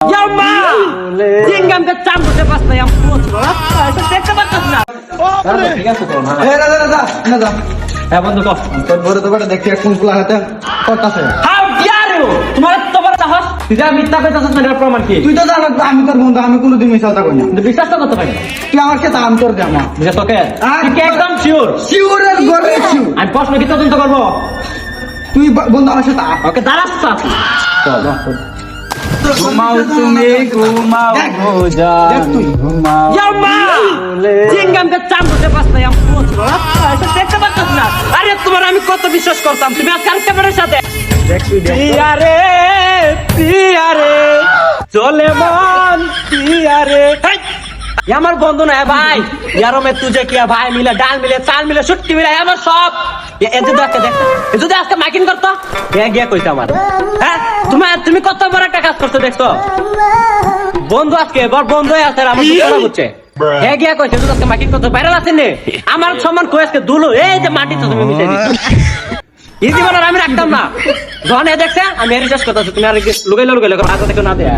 Yamma! Tinggal ke campur saya pas yang puas. Itu saya kebatas na. ঠিক আছে তো না এ রাজা রাজা না যা হ্যাঁ বন্ধু কও তোর বড় তো বড় দেখি কোন কুলা হাতে করতাছে How dare you? তোমার তো বড় সাহস। তুই যা মিথ্যা কইতাছিস না এর প্রমাণ কি তুই তো জানাস আমি তোর বন্ধু আমি কোনোদিন মিশালতা কই না তুই বিশ্বাস তো করতে পারি না তুই আমার সাথে আম তোর দে আমার বুঝে তোকে আর- তুই কি একদম শিওর শিউরের গরে শিউ আমি প্রশ্ন কি তদন্ত করবো তুই বন্ধু আমার সাথে আ ওকে দাঁড়াস চল ঘুমাও তুমি ঘুমাও দেখ তুই ঘুমাও Yamma! Tinggal ke campur saya pas yang puas. Itu saya kebatas na. আরে তোমার আমি কত বিশ্বাস করতাম তুমি আজকাল ক্যামেরার সাথে দেখ তুই দেখ পিয়ারে পিয়ারে চলে মন পিয়ারে হেই! ये हमार बंधु ना है भाई यारों में तुझे किया भाई मिले डाल मिले चाल मिले छुट्टी मिले हमार सब ये এতে দেখতে দেখ যদি আজকে মাইকিং করতো হে গিয়া কইতা আমার হ্যাঁ তুমি কত বড় একটা কাজ করতে দেখছো বন্ধু আজকে বড় বন্ধু আছে আমার কথা বুঝছে হে গিয়া কইছে যদি আজকে মাইকিং করতে বাইরে আছেন নে আমার সম্মান কই আজকে দুলো এই যে মাটি তো তুমি মিশাই দিছো এই জীবনের আমি রাখতাম না যখন এ দেখছে আমি এর শেষ কথা তুমি আর লুকাইলে লুকাইলে আগে থেকে না দেয়া